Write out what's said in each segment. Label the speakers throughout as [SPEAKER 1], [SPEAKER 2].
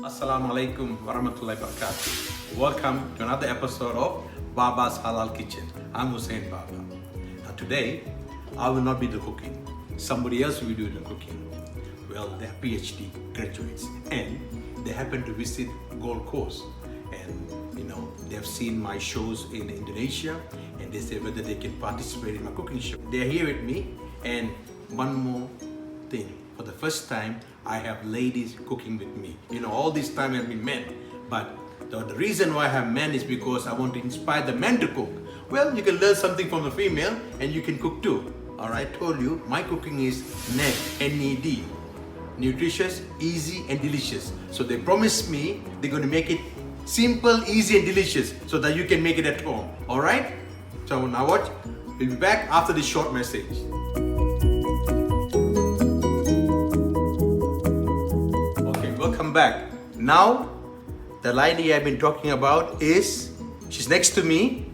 [SPEAKER 1] Assalamualaikum warahmatullahi wabarakatuh. Welcome to another episode of Baba's Halal Kitchen. I'm Hussein Baba. Now today, I will not be the cooking. Somebody else will do the cooking. Well, they're PhD graduates and they happen to visit Gold Coast. And they've seen my shows in Indonesia and they say whether they can participate in my cooking show. They're here with me, and one more thing. For the first time, I have ladies cooking with me. All this time I've been men, but the reason why I have men is because I want to inspire the men to cook. Well, you can learn something from the female and you can cook too. Alright, told you, my cooking is NED, N-E-D. Nutritious, easy and delicious. So they promised me they're going to make it simple, easy and delicious so that you can make it at home. Alright? So now watch. We'll be back after this short message. Welcome back. Now, the lady I've been talking about she's next to me.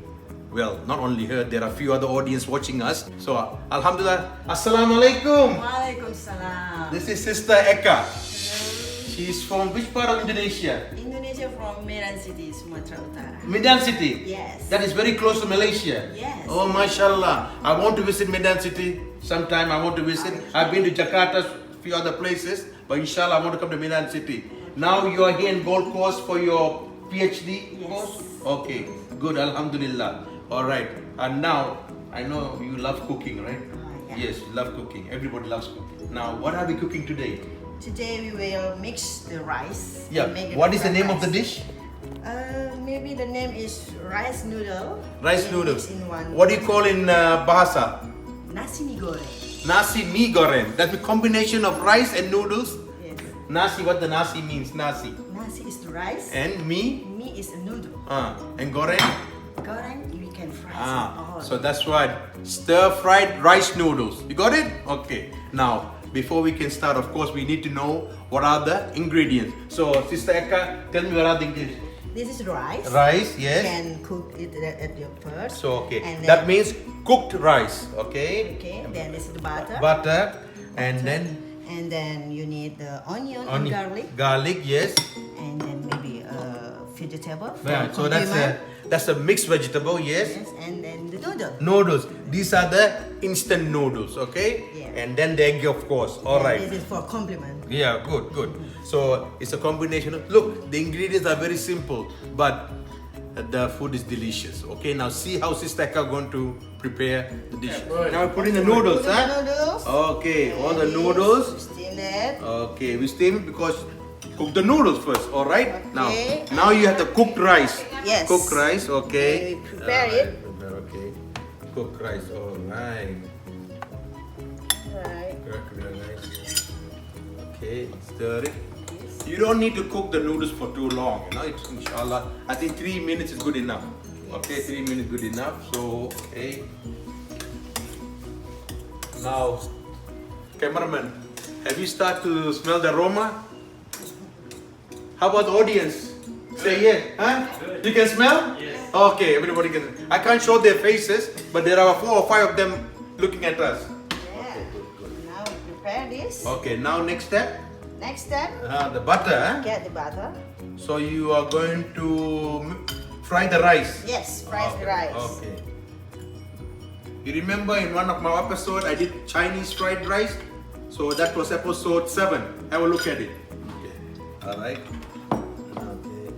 [SPEAKER 1] Well, not only her, there are a few other audience watching us. So, Alhamdulillah, Assalamualaikum.
[SPEAKER 2] Waalaikumsalam.
[SPEAKER 1] This is Sister Eka.
[SPEAKER 2] Hello.
[SPEAKER 1] She's from which part of Indonesia?
[SPEAKER 2] Indonesia from Medan City, Sumatera Utara.
[SPEAKER 1] Medan City?
[SPEAKER 2] Yes.
[SPEAKER 1] That is very close to Malaysia?
[SPEAKER 2] Yes.
[SPEAKER 1] Oh, mashallah. I want to visit Medan City sometime. I want to visit. I've been to Jakarta, a few other places. But inshallah, I want to come to Medan City. Now you are here in Gold Coast for your PhD course? Okay, good, Alhamdulillah. Alright, and now, I know you love cooking, right?
[SPEAKER 2] Yeah.
[SPEAKER 1] Yes, you love cooking. Everybody loves cooking. Now, what are we cooking today?
[SPEAKER 2] Today we will mix the rice.
[SPEAKER 1] Yeah,
[SPEAKER 2] and make
[SPEAKER 1] what is the
[SPEAKER 2] different
[SPEAKER 1] name of the
[SPEAKER 2] rice.
[SPEAKER 1] dish?
[SPEAKER 2] Maybe the name is rice noodle.
[SPEAKER 1] Rice
[SPEAKER 2] and
[SPEAKER 1] noodles.
[SPEAKER 2] mix in one.
[SPEAKER 1] What do you call in Bahasa?
[SPEAKER 2] Nasi Mee Goreng.
[SPEAKER 1] Nasi Mee Goreng. That's a combination of rice and noodles.
[SPEAKER 2] Yes.
[SPEAKER 1] Nasi, what the nasi means, nasi.
[SPEAKER 2] Nasi is the rice.
[SPEAKER 1] And mee?
[SPEAKER 2] Mee is a noodle.
[SPEAKER 1] And goreng?
[SPEAKER 2] Goreng, we can fry some oil.
[SPEAKER 1] So that's right. Stir-fried rice noodles. You got it? Okay. Now, before we can start, of course, we need to know what are the ingredients. So, Sister Eka, tell me what are the ingredients.
[SPEAKER 2] This is rice.
[SPEAKER 1] Rice, yes.
[SPEAKER 2] You can cook it at your first.
[SPEAKER 1] So, okay.
[SPEAKER 2] And then,
[SPEAKER 1] That means cooked rice, okay?
[SPEAKER 2] Okay, then this is the butter.
[SPEAKER 1] Butter. And then?
[SPEAKER 2] And then you need the onion and garlic.
[SPEAKER 1] Garlic, yes.
[SPEAKER 2] And then maybe vegetable.
[SPEAKER 1] Yeah, so that's a mixed vegetable, yes.
[SPEAKER 2] Yes, and then the noodle.
[SPEAKER 1] Noodles. These are the instant noodles, okay?
[SPEAKER 2] Yeah.
[SPEAKER 1] And then the egg, of course. All right.
[SPEAKER 2] This is for compliment.
[SPEAKER 1] Yeah, good, good. So it's a combination of, look, the ingredients are very simple, but the food is delicious. Okay, now see how Sister Eka going to prepare the dish. Now we put in the noodles,
[SPEAKER 2] Put in the noodles.
[SPEAKER 1] Okay, all the noodles.
[SPEAKER 2] Steam that.
[SPEAKER 1] Okay, we steam it because cook the noodles first, all right?
[SPEAKER 2] Okay.
[SPEAKER 1] Now you have the cooked rice.
[SPEAKER 2] Yes.
[SPEAKER 1] Cooked rice, okay.
[SPEAKER 2] And we prepare it.
[SPEAKER 1] Okay. Cooked rice, all right.
[SPEAKER 2] Right.
[SPEAKER 1] Okay, stir it. You don't need to cook the noodles for too long, it's inshallah. I think 3 minutes is good enough. Okay, 3 minutes good enough. So, okay. Now, cameraman, have you started to smell the aroma? How about the audience? Say yeah, huh? You can smell? Yes. Okay, everybody can. I can't show their faces, but there are 4 or 5 of them looking at us.
[SPEAKER 2] Yeah.
[SPEAKER 1] Okay, good.
[SPEAKER 2] Now we prepare this.
[SPEAKER 1] Okay, now next step?
[SPEAKER 2] Next step.
[SPEAKER 1] The butter, huh?
[SPEAKER 2] Get the butter.
[SPEAKER 1] So you are going to fry the rice?
[SPEAKER 2] Yes, fry the rice.
[SPEAKER 1] Okay. You remember in one of my episodes I did Chinese fried rice? So that was episode 7. Have a look at it. Okay. Alright. Okay.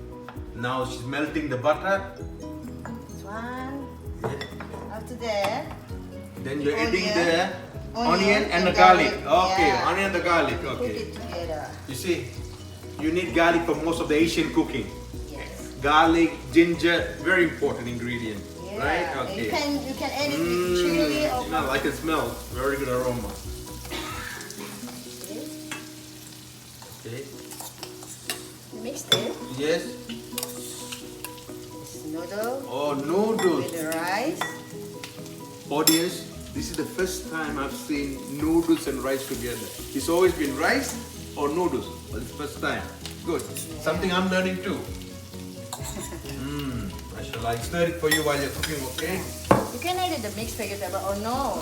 [SPEAKER 1] Now she's melting the butter.
[SPEAKER 2] This one. After that.
[SPEAKER 1] Then you're adding
[SPEAKER 2] Onion.
[SPEAKER 1] the onion and the garlic. Okay,
[SPEAKER 2] Yeah.
[SPEAKER 1] onion and the garlic.
[SPEAKER 2] Cook
[SPEAKER 1] Okay.
[SPEAKER 2] it together.
[SPEAKER 1] You see, you need garlic for most of the Asian cooking.
[SPEAKER 2] Yes.
[SPEAKER 1] Garlic, ginger, very important ingredient.
[SPEAKER 2] Yeah.
[SPEAKER 1] Right? Okay.
[SPEAKER 2] You can add it with chili or
[SPEAKER 1] Smell, I can smell. Very good aroma. Okay.
[SPEAKER 2] mix it.
[SPEAKER 1] Yes.
[SPEAKER 2] This noodle
[SPEAKER 1] Oh, noodles.
[SPEAKER 2] with the rice.
[SPEAKER 1] Audience, this is the first time I've seen noodles and rice together. It's always been rice or noodles, but it's the first time. Good. Something I'm learning too. I shall stir it for you while you're cooking, okay?
[SPEAKER 2] You can add the mixed vegetable or no.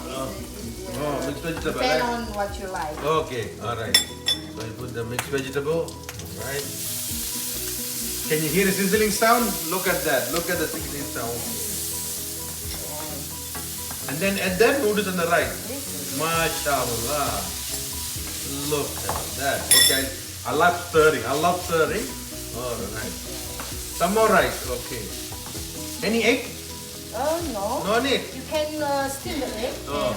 [SPEAKER 1] Mixed vegetable.
[SPEAKER 2] Depend
[SPEAKER 1] Right?
[SPEAKER 2] on what you like.
[SPEAKER 1] Okay, alright. So I put the mixed vegetable, alright. Can you hear the sizzling sound? Look at that. Look at the sizzling sound. And then add the noodles on the right. MashaAllah. Look at that. Okay. I love stirring. Alright. Some more rice. Okay. Any egg?
[SPEAKER 2] No.
[SPEAKER 1] No need.
[SPEAKER 2] You can steam the egg and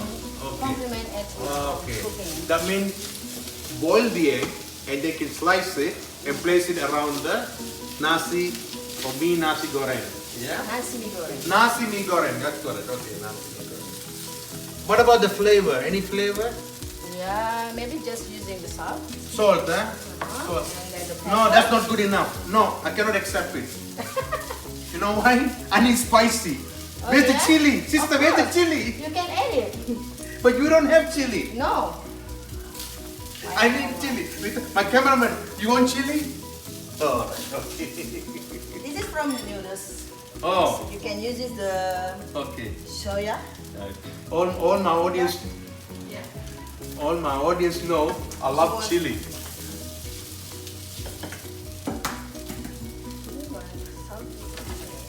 [SPEAKER 2] complement it with cooking.
[SPEAKER 1] That means boil the egg and they can slice it and place it around the nasi or nasi goreng. Yeah?
[SPEAKER 2] Nasi Mee Goreng.
[SPEAKER 1] Nasi Mee Goreng. That's correct. Okay, Nasi Mee Goreng. What about the flavor? Any flavor?
[SPEAKER 2] Yeah, maybe just using the salt.
[SPEAKER 1] Salt, huh?
[SPEAKER 2] And then the pepper.
[SPEAKER 1] No, that's not good enough. No, I cannot accept it. You know why? I need spicy.
[SPEAKER 2] Oh,
[SPEAKER 1] Where's the
[SPEAKER 2] yeah?
[SPEAKER 1] chili? Sister,
[SPEAKER 2] Of
[SPEAKER 1] where's the
[SPEAKER 2] course.
[SPEAKER 1] chili?
[SPEAKER 2] You can add it.
[SPEAKER 1] But you don't have chili.
[SPEAKER 2] No.
[SPEAKER 1] I need chili. My cameraman, you want chili? Oh, okay.
[SPEAKER 2] This is from the noodles.
[SPEAKER 1] Oh,
[SPEAKER 2] You can use it the
[SPEAKER 1] okay.
[SPEAKER 2] soya.
[SPEAKER 1] All my audience, know I love chili.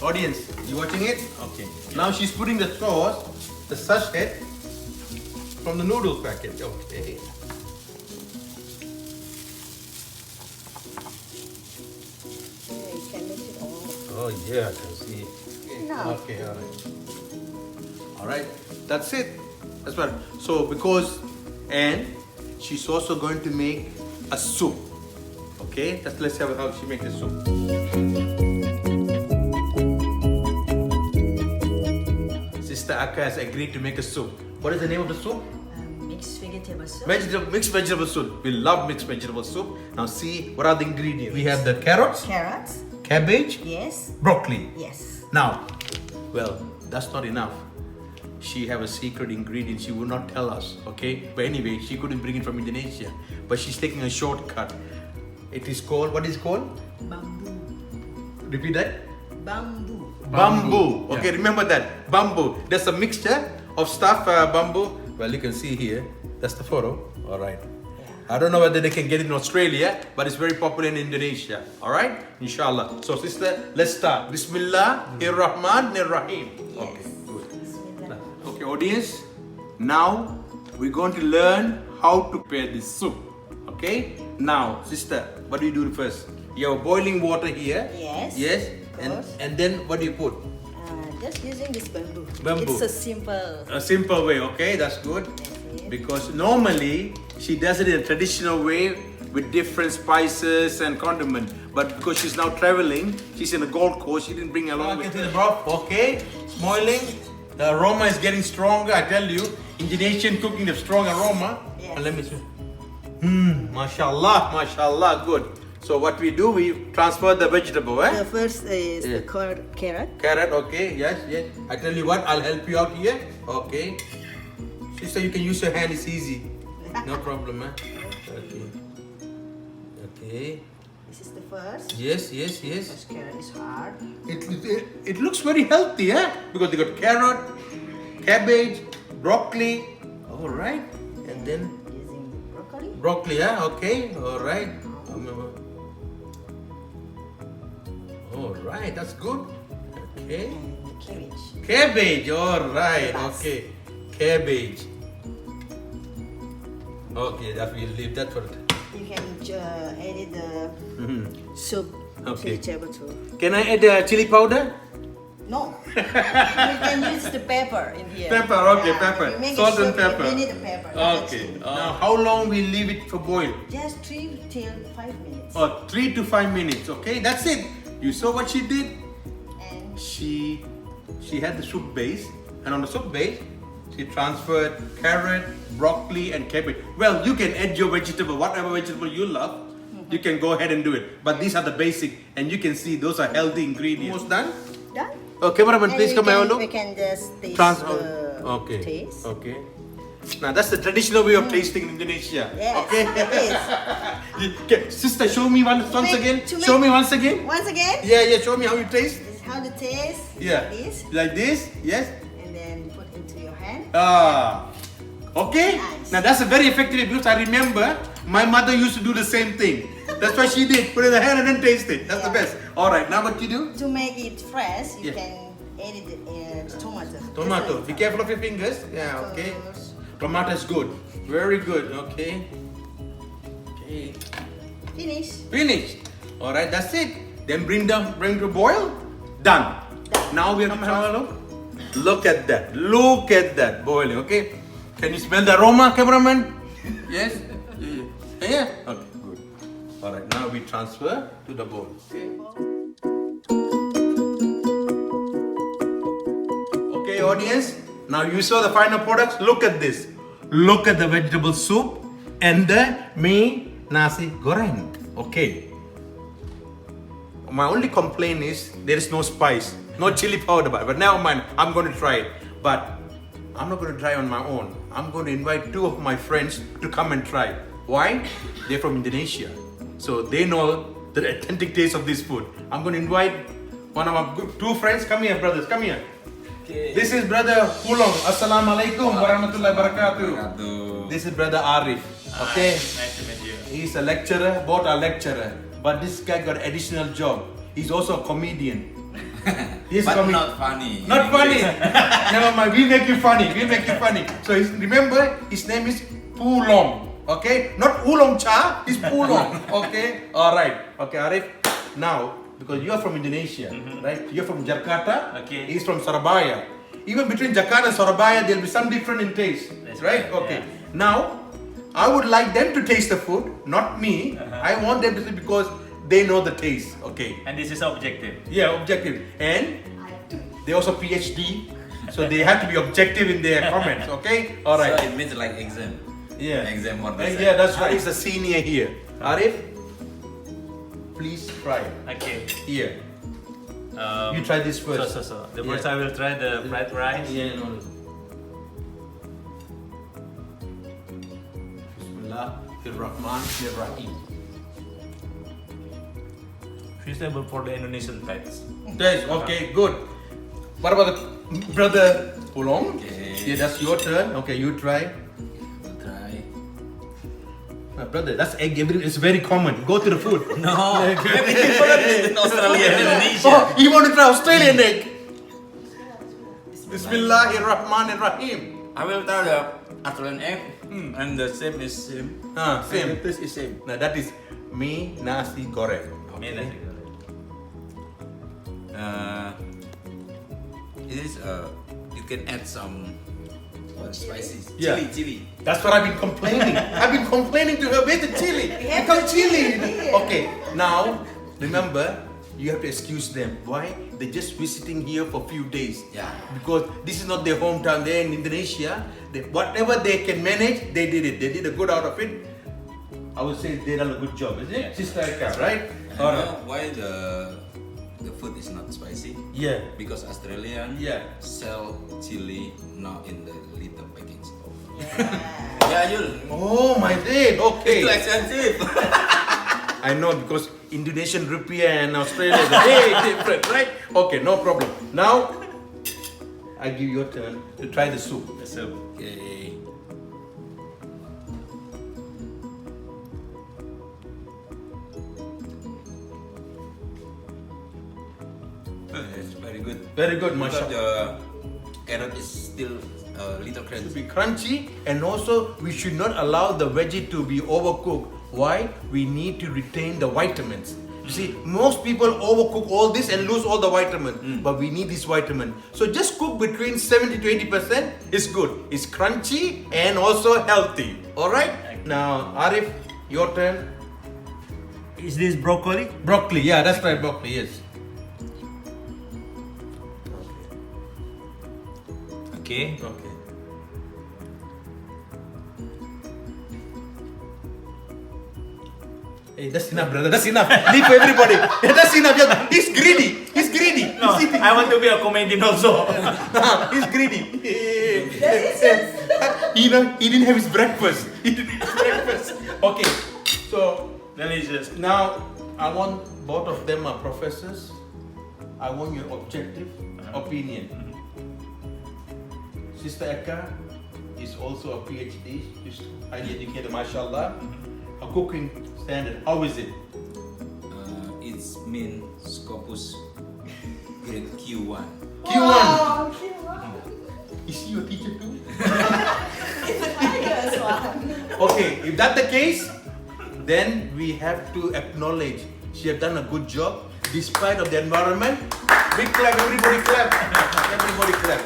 [SPEAKER 1] Audience, you watching it? Okay. Now she's putting the sauce, the sachet from the noodles packet. Okay.
[SPEAKER 2] Yeah, you can mix it all.
[SPEAKER 1] Oh yeah, I can see.
[SPEAKER 2] No.
[SPEAKER 1] Okay, alright. Alright, that's it. That's what. So because and she's also going to make a soup. Okay, let's have how she makes the soup. Sister Akka has agreed to make a soup. What is the name of the soup?
[SPEAKER 2] Mixed vegetable soup.
[SPEAKER 1] Mixed vegetable soup. We love mixed vegetable soup. Now see what are the ingredients. We have the carrots,
[SPEAKER 2] Carrots.
[SPEAKER 1] cabbage,
[SPEAKER 2] Yes.
[SPEAKER 1] broccoli.
[SPEAKER 2] Yes.
[SPEAKER 1] Now, well, that's not enough. She have a secret ingredient she would not tell us, okay? But anyway, she couldn't bring it from Indonesia. But she's taking a shortcut. It is called, what is it called?
[SPEAKER 2] Bamboo.
[SPEAKER 1] Repeat that.
[SPEAKER 2] Bamboo.
[SPEAKER 1] Bamboo.
[SPEAKER 3] Yeah.
[SPEAKER 1] Okay, remember that. Bamboo. That's a mixture of stuff, bamboo. Well, you can see here. That's the photo. All right. I don't know whether they can get it in Australia, but it's very popular in Indonesia. All right? Inshallah. So, sister, let's start. Bismillahirrahmanirrahim. Okay, good. Okay, audience. Now, we're going to learn how to prepare this soup. Okay? Now, sister, what do you do first? You have boiling water here.
[SPEAKER 2] Yes.
[SPEAKER 1] Yes.
[SPEAKER 2] Of course.
[SPEAKER 1] And then what do you put?
[SPEAKER 2] Just using this bamboo.
[SPEAKER 1] Bamboo.
[SPEAKER 2] It's a simple.
[SPEAKER 1] A simple way, okay? That's good.
[SPEAKER 2] That's it.
[SPEAKER 1] Because normally she does it in a traditional way with different spices and condiment. But because she's now traveling, she's in the Gold Coast, she didn't bring along with her. The broth, okay? Smoiling. The aroma is getting stronger, I tell you. Indonesian cooking, the strong aroma.
[SPEAKER 2] Yes.
[SPEAKER 1] And let me see. Mashallah, mashallah, good. So what we do, we transfer the vegetable,
[SPEAKER 2] The first is
[SPEAKER 1] Yeah.
[SPEAKER 2] the carrot.
[SPEAKER 1] Carrot, okay, yes, yes. I tell you what, I'll help you out here. Okay. Sister, you can use your hand, it's easy. No problem, eh? Okay. Okay.
[SPEAKER 2] This is the first.
[SPEAKER 1] Yes, yes, yes.
[SPEAKER 2] This carrot is hard.
[SPEAKER 1] It looks very healthy, eh? Because they got carrot, cabbage, broccoli. All right. And then
[SPEAKER 2] Using broccoli.
[SPEAKER 1] broccoli, yeah, okay. All right. All right, that's good. Okay.
[SPEAKER 2] And the cabbage.
[SPEAKER 1] Cabbage, all right,
[SPEAKER 2] Yes.
[SPEAKER 1] okay. Cabbage. Okay, that we'll leave that for it.
[SPEAKER 2] You can edit the soup
[SPEAKER 1] Okay.
[SPEAKER 2] vegetable too.
[SPEAKER 1] Can I add chili powder?
[SPEAKER 2] No. You can use the pepper in here.
[SPEAKER 1] Pepper, okay, pepper.
[SPEAKER 2] You make
[SPEAKER 1] Salt
[SPEAKER 2] a
[SPEAKER 1] and
[SPEAKER 2] soup,
[SPEAKER 1] pepper.
[SPEAKER 2] You need the pepper. not the
[SPEAKER 1] Okay.
[SPEAKER 2] chili.
[SPEAKER 1] Now, how long we leave it for boil?
[SPEAKER 2] Just 3 till 5 minutes.
[SPEAKER 1] Oh, 3 to 5 minutes. Okay, that's it. You saw what she did?
[SPEAKER 2] And
[SPEAKER 1] She had the soup base, and on the soup base, she transferred carrot, broccoli, and cabbage. Well, you can add your vegetable, whatever vegetable you love. You can go ahead and do it. But these are the basic, and you can see those are healthy ingredients. Almost done?
[SPEAKER 2] done.
[SPEAKER 1] Oh, cameraman,
[SPEAKER 2] And
[SPEAKER 1] please come have a
[SPEAKER 2] We
[SPEAKER 1] look.
[SPEAKER 2] can just taste
[SPEAKER 1] Transfer.
[SPEAKER 2] the
[SPEAKER 1] Okay.
[SPEAKER 2] taste.
[SPEAKER 1] Okay. Now that's the traditional way of tasting in Indonesia.
[SPEAKER 2] Yes,
[SPEAKER 1] Okay.
[SPEAKER 2] it is.
[SPEAKER 1] Okay, sister, show me once again. Show me once again.
[SPEAKER 2] Once again,
[SPEAKER 1] Yeah, yeah. Show me how you taste.
[SPEAKER 2] this is how the taste.
[SPEAKER 1] Yeah.
[SPEAKER 2] Like this.
[SPEAKER 1] Like this. Yes.
[SPEAKER 2] And then put into your hand.
[SPEAKER 1] Okay.
[SPEAKER 2] Nice.
[SPEAKER 1] Now that's a very effective because I remember my mother used to do the same thing. That's what she did. Put it in the hand and then taste it. That's the best. All right, now what you do?
[SPEAKER 2] To make it fresh, you
[SPEAKER 1] Yeah.
[SPEAKER 2] can add it tomato.
[SPEAKER 1] Tomato. Be careful of your fingers. Yeah, okay.
[SPEAKER 2] Because
[SPEAKER 1] Tomato is good. Very good. Okay. Okay.
[SPEAKER 2] Finish.
[SPEAKER 1] All right, that's it. Then bring to boil. Done. Now we have to try. Look at that. Look at that boiling. Okay. Can you smell the aroma, cameraman? Yes. Yeah. Okay. Good. All right. Now we transfer to the bowl. Okay. Okay, audience. Now you saw the final products. Look at this. Look at the vegetable soup and the Nasi Goreng. Okay. My only complaint is there is no spice, no chili powder. But never mind. I'm going to try it. But I'm not going to try on my own. I'm going to invite 2 of my friends to come and try. Why? They're from Indonesia. So they know the authentic taste of this food. I'm going to invite one of my 2 friends. Come here, brothers. Come here.
[SPEAKER 3] Okay.
[SPEAKER 1] This is brother Pulunh. Assalamualaikum warahmatullahi wabarakatuh. This is brother Arif. Okay.
[SPEAKER 3] Nice to meet you.
[SPEAKER 1] He's a lecturer. Both are lecturer. But this guy got additional job. He's also a comedian. He's
[SPEAKER 3] But not funny.
[SPEAKER 1] Not funny. Never mind. We make you funny. We make you funny. So remember, his name is Pulunh. Okay, not oolong cha. It's Pulunh. Okay. All right. Okay, Arif. Now, because you are from Indonesia, right? You're from Jakarta.
[SPEAKER 3] Okay.
[SPEAKER 1] He's from Surabaya. Even between Jakarta and Surabaya, there'll be some different in taste.
[SPEAKER 3] That's
[SPEAKER 1] right?
[SPEAKER 3] right,
[SPEAKER 1] Okay.
[SPEAKER 3] yeah.
[SPEAKER 1] Now, I would like them to taste the food, not me. I want them to taste because they know the taste. Okay.
[SPEAKER 3] And this is objective.
[SPEAKER 1] Yeah, objective. And they also PhD, so they have to be objective in their comments. Okay. All right.
[SPEAKER 4] So it means like exam.
[SPEAKER 1] Yeah.
[SPEAKER 4] Exam or
[SPEAKER 1] Yeah, that's right. He's a senior here. Arif, please try it.
[SPEAKER 3] Okay.
[SPEAKER 1] Here. You try this first.
[SPEAKER 3] So. The first
[SPEAKER 1] Yeah.
[SPEAKER 3] I will try the fried rice.
[SPEAKER 1] Yeah, no. Bismillahirrahmanirrahim.
[SPEAKER 3] Suitable for the Indonesian types.
[SPEAKER 1] Taste, okay, good. What about the brother Pulunh?
[SPEAKER 4] Okay.
[SPEAKER 1] Yeah, that's your turn. Okay, you try.
[SPEAKER 4] We'll try.
[SPEAKER 1] Brother, that's egg. It's very common. Go to the food.
[SPEAKER 4] No, maybe different in Australia and Indonesia.
[SPEAKER 1] Oh, you want to try Australian egg? Bismillahirrahmanirrahim.
[SPEAKER 4] I will try the Australian egg and the shape is same.
[SPEAKER 1] Same.
[SPEAKER 4] And the taste is same.
[SPEAKER 1] Now that is Nasi Goreng.
[SPEAKER 3] May nasi goreng.
[SPEAKER 4] It is you can add some spices.
[SPEAKER 1] Yeah.
[SPEAKER 4] Chili.
[SPEAKER 1] That's what I've been complaining. I've been complaining to her. Where's the chili?
[SPEAKER 2] We have
[SPEAKER 1] Become
[SPEAKER 2] the
[SPEAKER 1] chili.
[SPEAKER 2] chili.
[SPEAKER 1] Okay, now remember, you have to excuse them. Why? They're just visiting here for a few days.
[SPEAKER 4] Yeah.
[SPEAKER 1] Because this is not their hometown. They're in Indonesia. Whatever they can manage, they did it. They did a good out of it. I would say they done a good job, isn't it? Sister Eka, right?
[SPEAKER 4] And you know why the food is not spicy?
[SPEAKER 1] Yeah.
[SPEAKER 4] Because Australian sell chili not in the little package. Yeah, you.
[SPEAKER 1] Oh my day. Okay.
[SPEAKER 4] It's too expensive.
[SPEAKER 1] I know because Indonesian rupiah and Australia is very different, right? Okay, no problem. Now, I give you your turn to try the soup.
[SPEAKER 3] The soup.
[SPEAKER 4] Okay. It's very good.
[SPEAKER 1] Very good,
[SPEAKER 4] Because
[SPEAKER 1] mashallah.
[SPEAKER 4] the carrot is still a little
[SPEAKER 1] To
[SPEAKER 4] crunchy.
[SPEAKER 1] be crunchy, and also we should not allow the veggie to be overcooked. Why? We need to retain the vitamins. You see, most people overcook all this and lose all the vitamins, but we need this vitamin. So just cook between 70 to 80%. It's good. It's crunchy and also healthy. All right. Now, Arif, your turn.
[SPEAKER 3] Is this broccoli?
[SPEAKER 1] Broccoli. Yeah, that's right. Broccoli. Yes.
[SPEAKER 3] Okay.
[SPEAKER 1] Okay. Hey, that's enough, brother. That's enough. Leave for everybody. That's enough. Yeah, he's greedy. He's greedy.
[SPEAKER 3] No,
[SPEAKER 1] He's eating.
[SPEAKER 3] I want to be a comedian also.
[SPEAKER 1] He's greedy. He didn't have his breakfast. He didn't have his breakfast. Okay. So
[SPEAKER 3] Delicious.
[SPEAKER 1] now I want both of them are professors. I want your objective opinion. Sister Eka is also a PhD. She's highly educated, mashallah. Her cooking standard, how is it?
[SPEAKER 4] It's mean Scopus grade Q1.
[SPEAKER 1] Q1.
[SPEAKER 2] Wow, Q1.
[SPEAKER 1] Is she your teacher too?
[SPEAKER 2] It's the highest one.
[SPEAKER 1] Okay, if that's the case, then we have to acknowledge she has done a good job despite of the environment. Big clap, everybody clap. Everybody clap.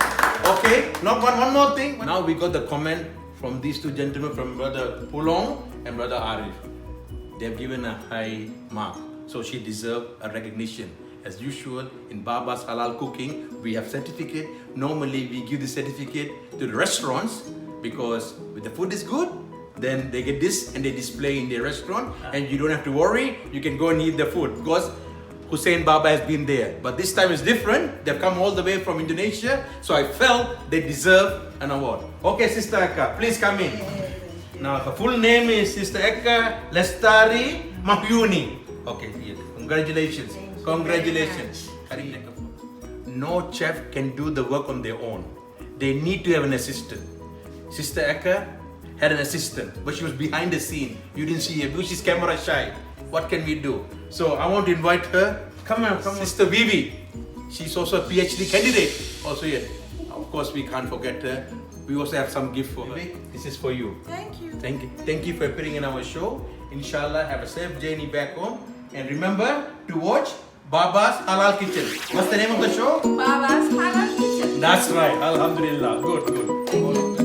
[SPEAKER 1] Okay, now one more thing. Now we got the comment from these two gentlemen, from brother Pulunh and brother Arif. They've given a high mark, so she deserves a recognition. As usual, in Baba's Halal Cooking, we have certificate. Normally, we give the certificate to the restaurants because if the food is good, then they get this and they display in their restaurant, and you don't have to worry. You can go and eat the food because Hussein Baba has been there. But this time is different. They've come all the way from Indonesia, so I felt they deserve an award. Okay, Sister Eka, please come in. Now, her full name is Sister Eka Lestari Mahyuni. Okay, yeah. Congratulations. Congratulations. No chef can do the work on their own. They need to have an assistant. Sister Eka had an assistant, but she was behind the scene. You didn't see her because she's camera shy. What can we do? So I want to invite her. Come on. Sister Wiwik. She's also a PhD candidate. Also here. Of course, we can't forget her. We also have some gift for her. This is for you.
[SPEAKER 2] Thank you.
[SPEAKER 1] Thank you for appearing in our show. Inshallah, have a safe journey back home. And remember to watch Baba's Halal Kitchen. What's the name of the show?
[SPEAKER 2] Baba's Halal Kitchen.
[SPEAKER 1] That's right. Alhamdulillah. Good.